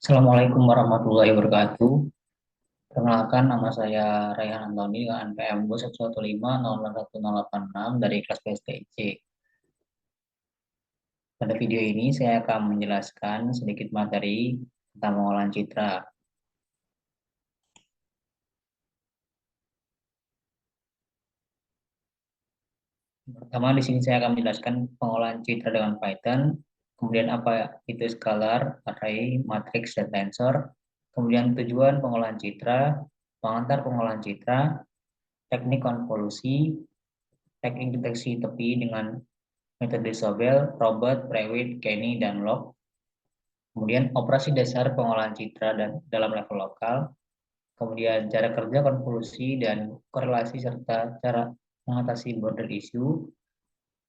Assalamualaikum warahmatullahi wabarakatuh. Perkenalkan, nama saya Raihan Antoni dengan NPM 115001086 dari kelas PSTIC. Pada video ini saya akan menjelaskan sedikit materi tentang pengolahan citra. Pertama, di sini saya akan menjelaskan pengolahan citra dengan Python, kemudian apa itu scalar, array, matrix, dan tensor, kemudian tujuan pengolahan citra, pengantar pengolahan citra, teknik konvolusi, teknik deteksi tepi dengan metode Sobel, Robert, Prewitt, Kenny, dan Locke. Kemudian operasi dasar pengolahan citra dan dalam level lokal. Kemudian cara kerja konvolusi dan korelasi serta cara mengatasi border issue.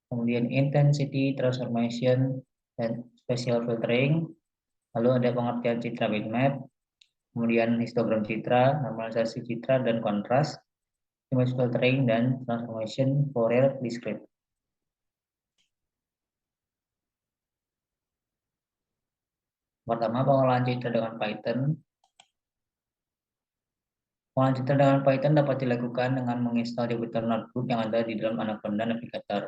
Kemudian intensity transformation dan spatial filtering. Lalu ada pengertian citra bitmap. Kemudian histogram citra, normalisasi citra dan kontras, image filtering dan transformation Fourier discrete. Pertama, pengolahan citra dengan Python. Pengolahan citra dengan Python dapat dilakukan dengan menginstal Jupyter Notebook yang ada di dalam Anaconda Navigator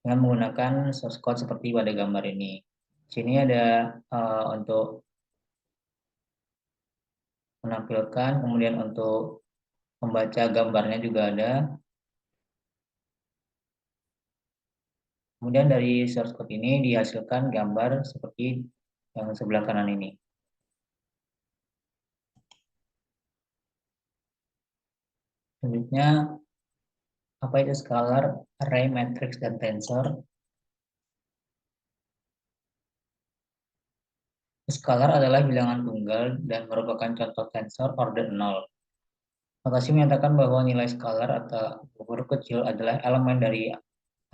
dengan menggunakan source code seperti pada gambar ini. Di sini ada untuk menampilkan, kemudian untuk membaca gambarnya juga ada. Kemudian dari source code ini dihasilkan gambar seperti yang sebelah kanan ini. Selanjutnya, apa itu scalar, array, matrix, dan tensor? Scalar adalah bilangan tunggal dan merupakan contoh tensor order 0. Notasi menyatakan bahwa nilai skalar atau huruf kecil adalah elemen dari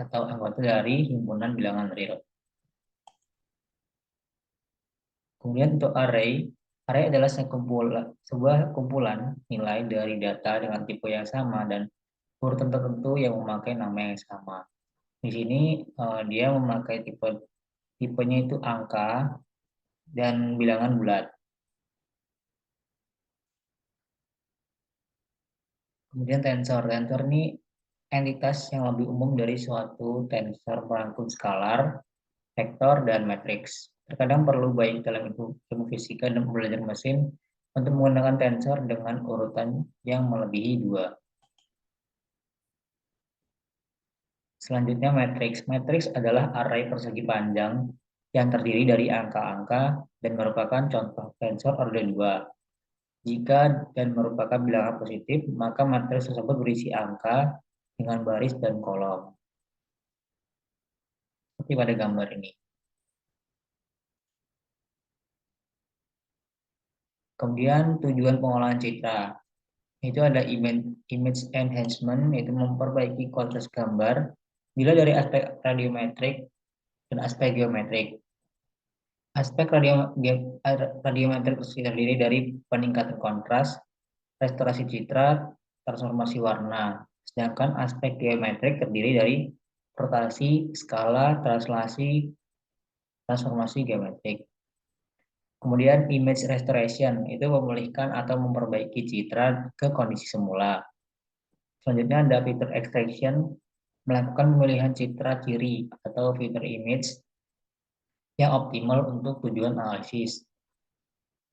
atau anggota dari himpunan bilangan real. Kemudian untuk array, array adalah sebuah kumpulan nilai dari data dengan tipe yang sama dan urutan tertentu yang memakai nama yang sama. Di sini dia memakai tipenya itu angka dan bilangan bulat. Kemudian tensor. Tensor ini entitas yang lebih umum dari suatu tensor merangkum skalar, vektor, dan matriks. Terkadang perlu baik dalam ilmu fisika dan belajar mesin untuk menggunakan tensor dengan urutan yang melebihi 2. Selanjutnya matriks. Matriks adalah array persegi panjang yang terdiri dari angka-angka dan merupakan contoh tensor order 2. Jika dan merupakan bilangan positif, maka matriks tersebut berisi angka dengan baris dan kolom. Seperti pada gambar ini. Kemudian tujuan pengolahan citra. Itu ada image enhancement, yaitu memperbaiki kualitas gambar bila dari aspek radiometrik dan aspek geometrik. Aspek radiometrik terdiri dari peningkatan kontras, restorasi citra, transformasi warna. Sedangkan aspek geometrik terdiri dari rotasi, skala, translasi, transformasi geometrik. Kemudian image restoration itu memulihkan atau memperbaiki citra ke kondisi semula. Selanjutnya ada filter extraction, melakukan pemilihan citra ciri atau filter image yang optimal untuk tujuan analisis.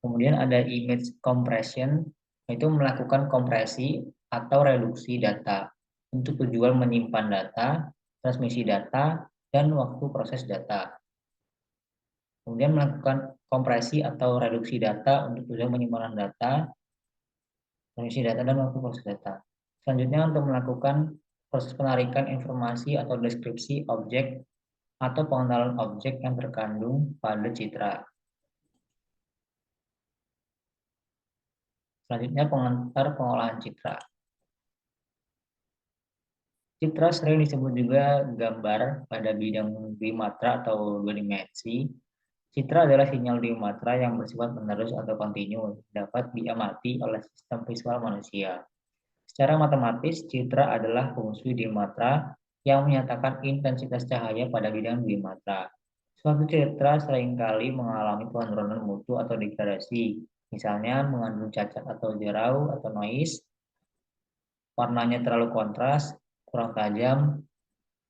Kemudian ada image compression, yaitu melakukan kompresi atau reduksi data untuk tujuan menyimpan data, transmisi data, dan waktu proses data. Kemudian melakukan kompresi atau reduksi data untuk tujuan penyimpanan data, transmisi data, dan waktu proses data. Selanjutnya untuk melakukan proses penarikan informasi atau deskripsi objek atau pengenalan objek yang terkandung pada citra. Selanjutnya pengantar pengolahan citra. Citra sering disebut juga gambar pada bidang Dwimatra atau dua dimensi. Citra adalah sinyal Dwimatra yang bersifat menerus atau kontinu, dapat diamati oleh sistem visual manusia. Secara matematis, citra adalah fungsi Dwimatra yang menyatakan intensitas cahaya pada bidang Dwimatra. Suatu citra seringkali mengalami penurunan mutu atau degradasi, misalnya mengandung cacat atau jerau atau noise, warnanya terlalu kontras, kurang tajam,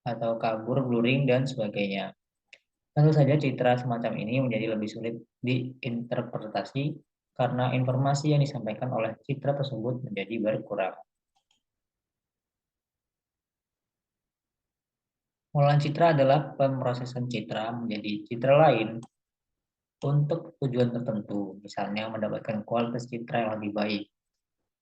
atau kabur, blurring, dan sebagainya. Tentu saja citra semacam ini menjadi lebih sulit diinterpretasi karena informasi yang disampaikan oleh citra tersebut menjadi berkurang. Pengolahan citra adalah pemrosesan citra menjadi citra lain untuk tujuan tertentu, misalnya mendapatkan kualitas citra yang lebih baik.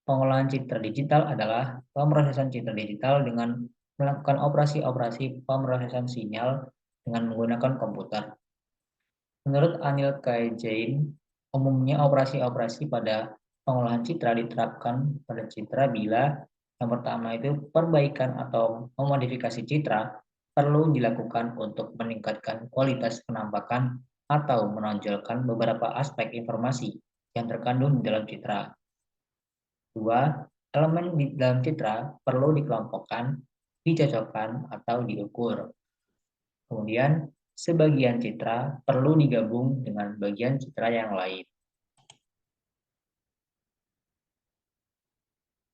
Pengolahan citra digital adalah pemrosesan citra digital dengan melakukan operasi-operasi pemrosesan sinyal dengan menggunakan komputer. Menurut Anil K. Jain, umumnya operasi-operasi pada pengolahan citra diterapkan pada citra bila yang pertama itu perbaikan atau memodifikasi citra perlu dilakukan untuk meningkatkan kualitas penampakan atau menonjolkan beberapa aspek informasi yang terkandung di dalam citra. Dua, elemen di dalam citra perlu dikelompokkan, dicocokkan, atau diukur. Kemudian, sebagian citra perlu digabung dengan bagian citra yang lain.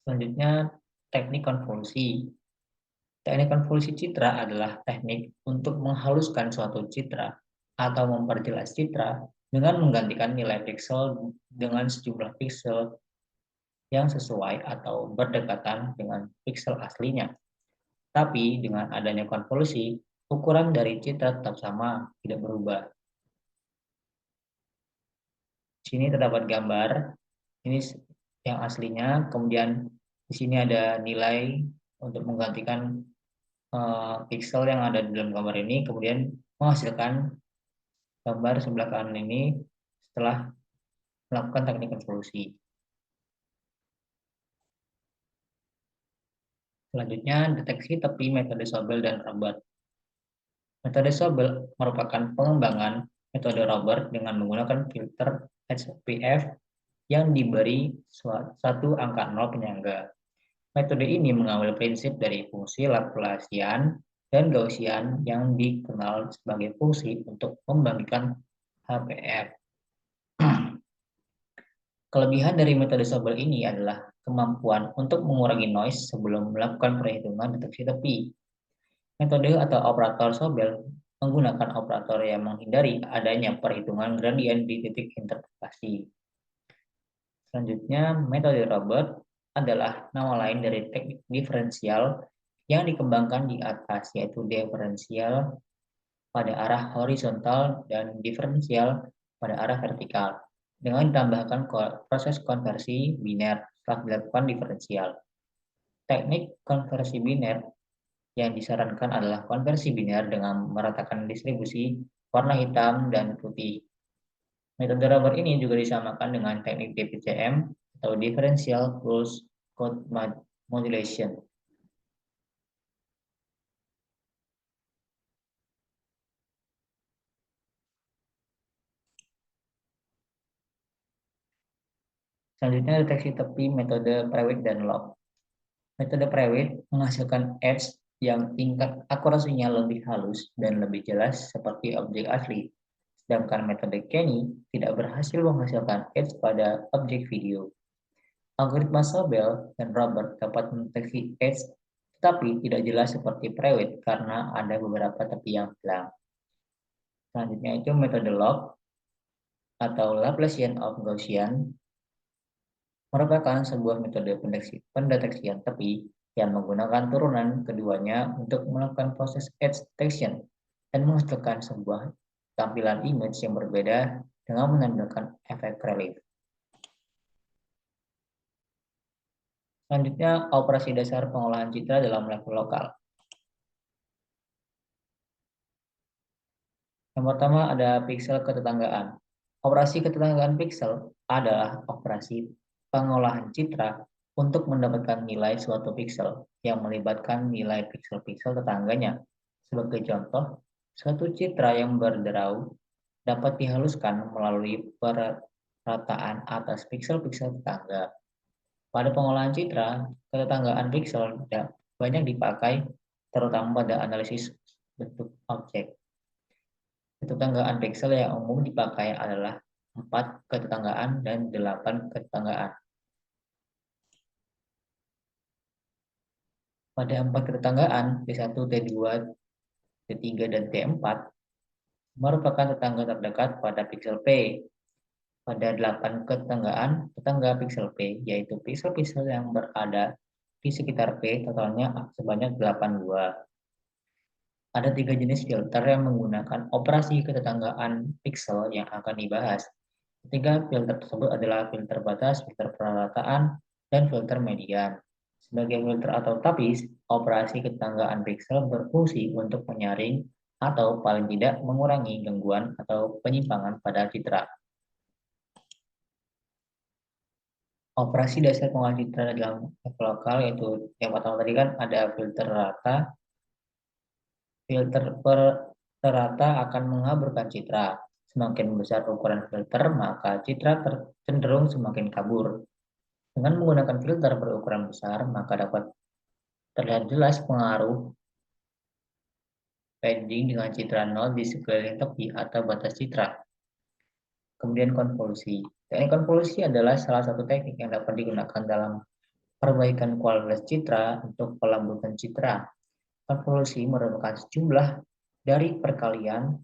Selanjutnya, teknik konvolusi. Teknik konvolusi citra adalah teknik untuk menghaluskan suatu citra atau memperjelas citra dengan menggantikan nilai piksel dengan sejumlah piksel yang sesuai atau berdekatan dengan piksel aslinya. Tapi dengan adanya konvolusi, ukuran dari citra tetap sama, tidak berubah. Di sini terdapat gambar, ini yang aslinya, kemudian di sini ada nilai untuk menggantikan pixel yang ada di dalam gambar ini, kemudian menghasilkan gambar sebelah kanan ini setelah melakukan teknik konvolusi. Selanjutnya, deteksi tepi metode Sobel dan Robert. Metode Sobel merupakan pengembangan metode Robert dengan menggunakan filter HPF yang diberi satu angka 0 penyangga. Metode ini mengambil prinsip dari fungsi Laplacian dan Gaussian yang dikenal sebagai fungsi untuk membagikan HPF. Kelebihan dari metode Sobel ini adalah kemampuan untuk mengurangi noise sebelum melakukan perhitungan deteksi tepi. Metode atau operator Sobel menggunakan operator yang menghindari adanya perhitungan gradien di titik interpretasi. Selanjutnya, metode Robert adalah nama lain dari teknik diferensial yang dikembangkan di atas, yaitu diferensial pada arah horizontal dan diferensial pada arah vertikal, dengan ditambahkan proses konversi biner setelah dilakukan diferensial. Teknik konversi biner yang disarankan adalah konversi biner dengan meratakan distribusi warna hitam dan putih. Metode Robert ini juga disamakan dengan teknik DPCM atau Differential Pulse Code Modulation. Selanjutnya deteksi tepi metode Prewitt dan Log. Metode Prewitt menghasilkan edge yang tingkat akurasinya lebih halus dan lebih jelas seperti objek asli. Sedangkan metode Kenny tidak berhasil menghasilkan edge pada objek video. Algoritma Sobel dan Robert dapat mendeteksi edge tetapi tidak jelas seperti Prewitt karena ada beberapa tepi yang hilang. Selanjutnya itu metode log atau Laplacian of Gaussian merupakan sebuah metode pendeteksian tepi yang menggunakan turunan keduanya untuk melakukan proses edge detection dan menghasilkan sebuah tampilan image yang berbeda dengan menampilkan efek relief. Selanjutnya, operasi dasar pengolahan citra dalam level lokal. Yang pertama ada piksel ketetanggaan. Operasi ketetanggaan piksel adalah operasi pengolahan citra untuk mendapatkan nilai suatu piksel yang melibatkan nilai piksel-piksel tetangganya. Sebagai contoh, suatu citra yang berderau dapat dihaluskan melalui perataan atas piksel-piksel tetangga. Pada pengolahan citra, ketetanggaan piksel banyak dipakai terutama pada analisis bentuk objek. Ketetanggaan piksel yang umum dipakai adalah 4 ketetanggaan dan 8 ketetanggaan. Pada 4 ketetanggaan, T1, T2, T3, dan T4 merupakan tetangga terdekat pada piksel P. Pada 8 ketetanggaan, tetangga piksel P, yaitu piksel-piksel yang berada di sekitar P, totalnya sebanyak 82. Ada 3 jenis filter yang menggunakan operasi ketetanggaan piksel yang akan dibahas. Ketiga filter tersebut adalah filter batas, filter perataan, dan filter median. Sebagai filter atau tapis, operasi ketetanggaan piksel berfungsi untuk menyaring atau paling tidak mengurangi gangguan atau penyimpangan pada citra. Operasi dasar pengolahan citra dalam level lokal yaitu yang pertama tadi kan ada filter rata. Filter rata akan mengaburkan citra. Semakin besar ukuran filter, maka citra cenderung semakin kabur. Dengan menggunakan filter berukuran besar, maka dapat terlihat jelas pengaruh padding dengan citra nol di sekeliling tepi atau batas citra. Kemudian konvolusi. Teknik konvolusi adalah salah satu teknik yang dapat digunakan dalam perbaikan kualitas citra untuk pelambutan citra. Konvolusi merupakan sejumlah dari perkalian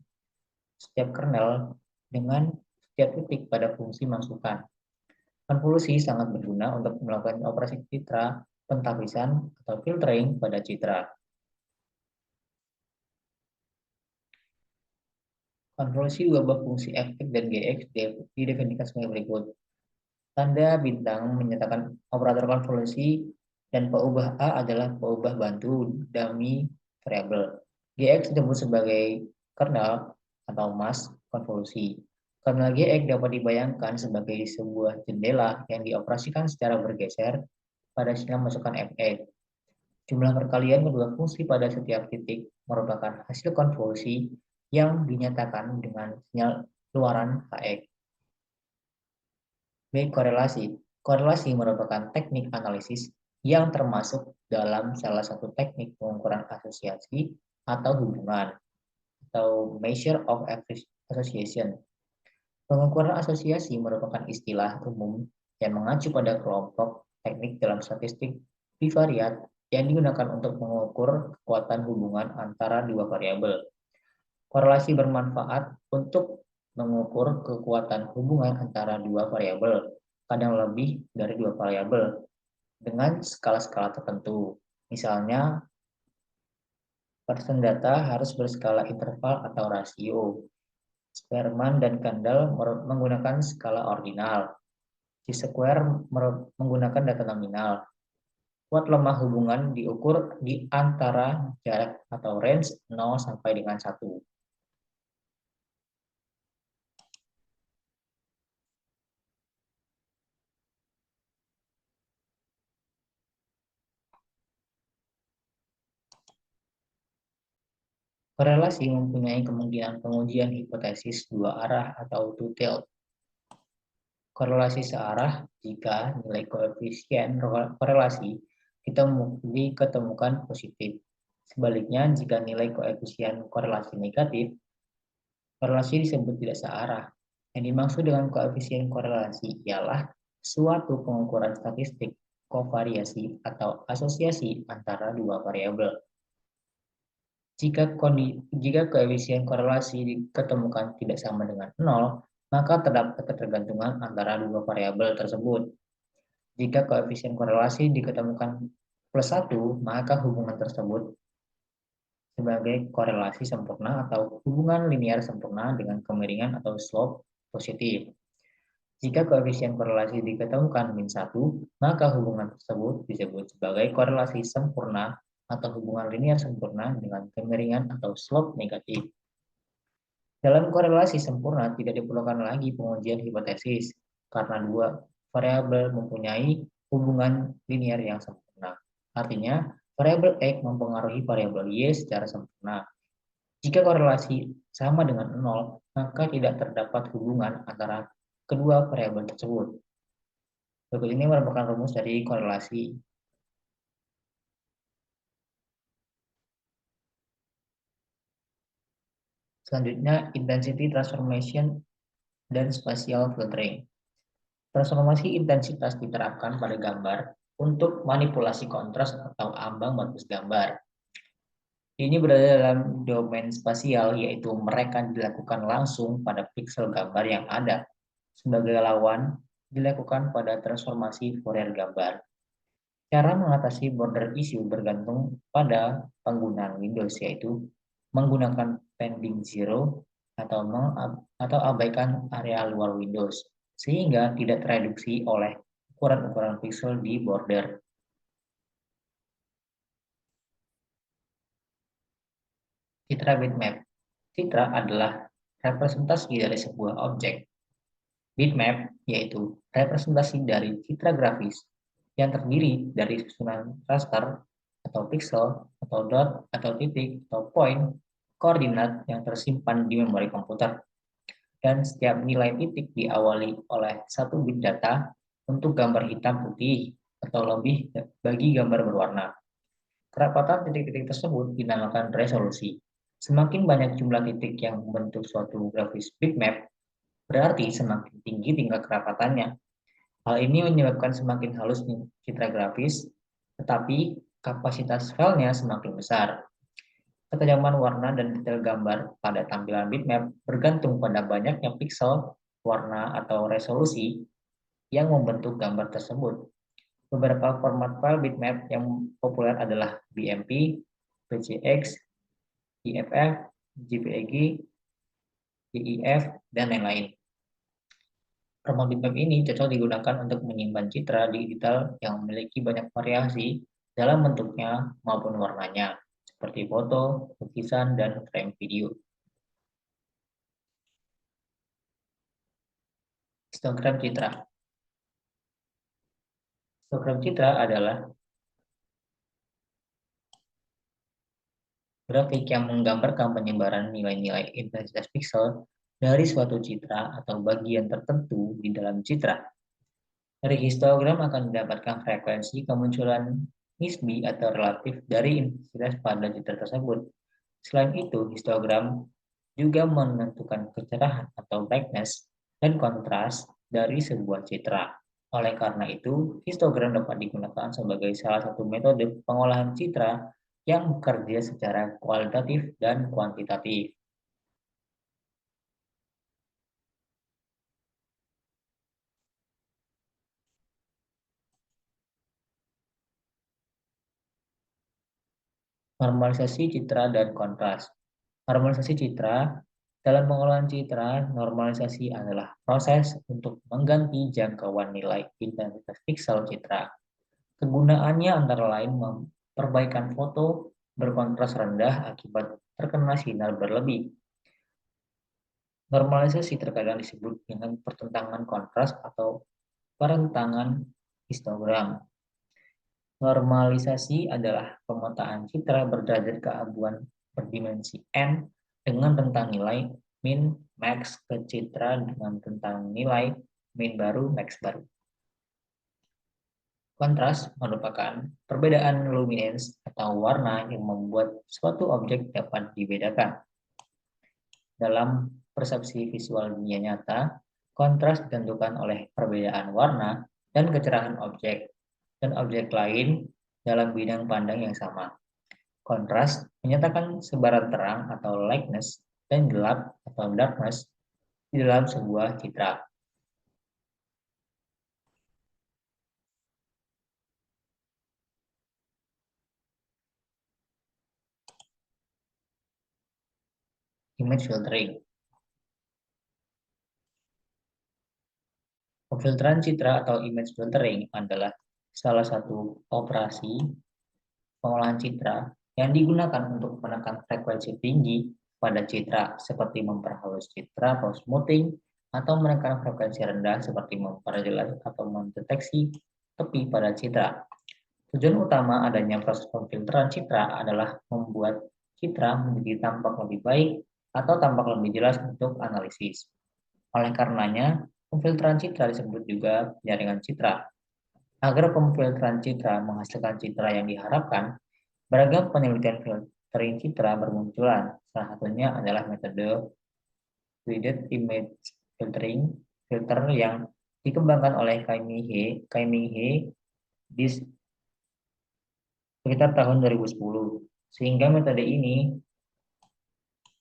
setiap kernel dengan setiap titik pada fungsi masukan. Konvolusi sangat berguna untuk melakukan operasi citra, pentapisan, atau filtering pada citra. Konvolusi diubah fungsi fx dan gx didefinisikan sebagai berikut. Tanda bintang menyatakan operator konvolusi dan peubah A adalah peubah bantu dummy variabel. Gx disebut sebagai kernel atau mask konvolusi. Kernel Gx dapat dibayangkan sebagai sebuah jendela yang dioperasikan secara bergeser pada sinyal masukan Fx. Jumlah perkalian kedua fungsi pada setiap titik merupakan hasil konvolusi yang dinyatakan dengan sinyal luaran Hx. B. Korelasi. Korelasi merupakan teknik analisis yang termasuk dalam salah satu teknik pengukuran asosiasi atau hubungan atau measure of association. Pengukuran asosiasi merupakan istilah umum yang mengacu pada kelompok teknik dalam statistik bivariat yang digunakan untuk mengukur kekuatan hubungan antara dua variabel. Korelasi bermanfaat untuk mengukur kekuatan hubungan antara dua variabel, kadang lebih dari dua variabel, dengan skala-skala tertentu. Misalnya, persen data harus berskala interval atau rasio. Spearman dan Kendall menggunakan skala ordinal. T-square menggunakan data nominal. Kuat lemah hubungan diukur di antara jarak atau range 0 sampai dengan 1. Korelasi mempunyai kemungkinan pengujian hipotesis dua arah atau two-tailed. Korelasi searah jika nilai koefisien korelasi diketemukan positif. Sebaliknya, jika nilai koefisien korelasi negatif, korelasi disebut tidak searah. Yang dimaksud dengan koefisien korelasi ialah suatu pengukuran statistik kovariasi atau asosiasi antara dua variabel. Jika koefisien korelasi diketemukan tidak sama dengan 0, maka terdapat ketergantungan antara dua variabel tersebut. Jika koefisien korelasi diketemukan plus 1, maka hubungan tersebut sebagai korelasi sempurna atau hubungan linear sempurna dengan kemiringan atau slope positif. Jika koefisien korelasi diketemukan min 1, maka hubungan tersebut disebut sebagai korelasi sempurna atau hubungan linear sempurna dengan kemiringan atau slope negatif. Dalam korelasi sempurna tidak diperlukan lagi pengujian hipotesis karena dua variabel mempunyai hubungan linear yang sempurna. Artinya, variabel X mempengaruhi variabel Y secara sempurna. Jika korelasi sama dengan 0, maka tidak terdapat hubungan antara kedua variabel tersebut. Berikut ini merupakan rumus dari korelasi. Selanjutnya, intensity transformation dan spatial filtering. Transformasi intensitas diterapkan pada gambar untuk manipulasi kontras atau ambang batas gambar. Ini berada dalam domain spasial, yaitu mereka dilakukan langsung pada piksel gambar yang ada. Sebagai lawan, dilakukan pada transformasi Fourier gambar. Cara mengatasi border issue bergantung pada penggunaan Windows, yaitu menggunakan pending zero atau abaikan area luar Windows, sehingga tidak tereduksi oleh ukuran-ukuran pixel di border. Citra bitmap. Citra adalah representasi dari sebuah objek. Bitmap yaitu representasi dari citra grafis yang terdiri dari susunan raster atau pixel atau dot atau titik atau point koordinat yang tersimpan di memori komputer. Dan setiap nilai titik diawali oleh satu bit data untuk gambar hitam putih atau lebih bagi gambar berwarna. Kerapatan titik-titik tersebut dinamakan resolusi. Semakin banyak jumlah titik yang membentuk suatu grafis bitmap, berarti semakin tinggi tingkat kerapatannya. Hal ini menyebabkan semakin halus citra grafis, tetapi kapasitas filenya semakin besar. Ketajaman warna dan detail gambar pada tampilan bitmap bergantung pada banyaknya pixel, warna, atau resolusi yang membentuk gambar tersebut. Beberapa format file bitmap yang populer adalah BMP, PCX, EFF, JPEG, GIF, dan lain-lain. Format bitmap ini cocok digunakan untuk menyimpan citra digital yang memiliki banyak variasi dalam bentuknya maupun warnanya, seperti foto, lukisan, dan frame video. Histogram citra. Histogram citra adalah grafik yang menggambarkan penyebaran nilai-nilai intensitas pixel dari suatu citra atau bagian tertentu di dalam citra. Dari histogram akan didapatkan frekuensi kemunculan nisbi atau relatif dari intensitas pada citra tersebut. Selain itu, histogram juga menentukan kecerahan atau brightness dan kontras dari sebuah citra. Oleh karena itu, histogram dapat digunakan sebagai salah satu metode pengolahan citra yang bekerja secara kualitatif dan kuantitatif. Normalisasi citra dan kontras. Normalisasi citra. Dalam pengolahan citra, normalisasi adalah proses untuk mengganti jangkauan nilai intensitas piksel citra. Kegunaannya antara lain memperbaikan foto berkontras rendah akibat terkena sinar berlebih. Normalisasi terkadang disebut dengan pertentangan kontras atau perentangan histogram. Normalisasi adalah pemetaan citra berderajat keabuan berdimensi n dengan rentang nilai min max ke citra dengan rentang nilai min baru max baru. Kontras merupakan perbedaan luminance atau warna yang membuat suatu objek dapat dibedakan. Dalam persepsi visual dunia nyata, kontras ditentukan oleh perbedaan warna dan kecerahan objek dan objek lain dalam bidang pandang yang sama. Kontras menyatakan sebaran terang atau lightness dan gelap atau darkness di dalam sebuah citra. Image filtering. Pemfilteran citra atau image filtering adalah salah satu operasi pengolahan citra yang digunakan untuk menekan frekuensi tinggi pada citra seperti memperhalus citra atau smoothing atau menekan frekuensi rendah seperti memperjelas atau mendeteksi tepi pada citra. Tujuan utama adanya proses pemfilteran citra adalah membuat citra menjadi tampak lebih baik atau tampak lebih jelas untuk analisis. Oleh karenanya, pemfilteran citra disebut juga penyaringan citra. Agar pemfilteran citra menghasilkan citra yang diharapkan, beragam penelitian filtering citra bermunculan. Salah satunya adalah metode Guided Image Filtering, filter yang dikembangkan oleh Kai Ming He di sekitar tahun 2010. Sehingga metode ini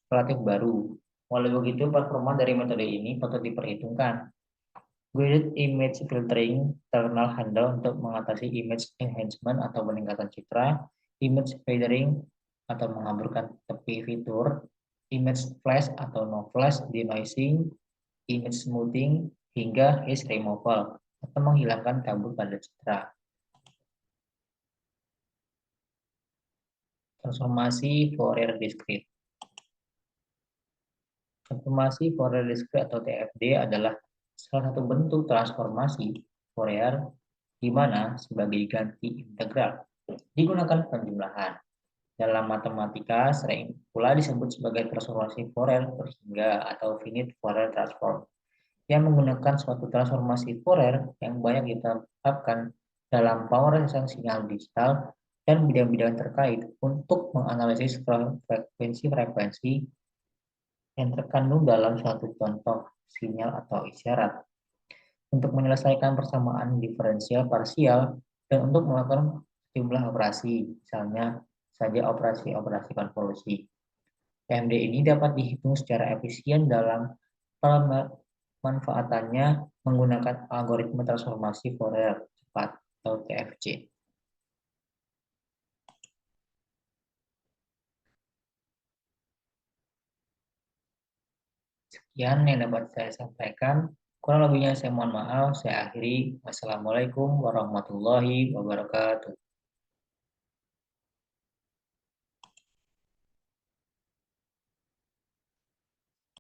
relatif baru. Walau begitu, performa dari metode ini patut diperhitungkan. Guided Image Filtering terkenal handal untuk mengatasi image enhancement atau peningkatan citra, image fading atau mengaburkan tepi fitur, image flash atau no flash denoising, image smoothing, hingga haze removal atau menghilangkan kabut pada citra. Transformasi Fourier Discrete. Transformasi Fourier Discrete atau TFD adalah salah satu bentuk transformasi Fourier di mana sebagai ganti integral digunakan penjumlahan. Dalam matematika sering pula disebut sebagai transformasi Fourier berhingga atau finite Fourier transform yang menggunakan suatu transformasi Fourier yang banyak diterapkan dalam pengeresan sinyal digital dan bidang-bidang terkait untuk menganalisis frekuensi-frekuensi yang terkandung dalam suatu contoh sinyal atau isyarat untuk menyelesaikan persamaan diferensial parsial dan untuk melakukan jumlah operasi, misalnya saja operasi-operasi konvolusi. PMD ini dapat dihitung secara efisien dalam pemanfaatannya menggunakan algoritma transformasi Fourier cepat atau TFC. Sekian yang dapat saya sampaikan. Kurang lebihnya saya mohon maaf. Saya akhiri. Wassalamualaikum warahmatullahi wabarakatuh.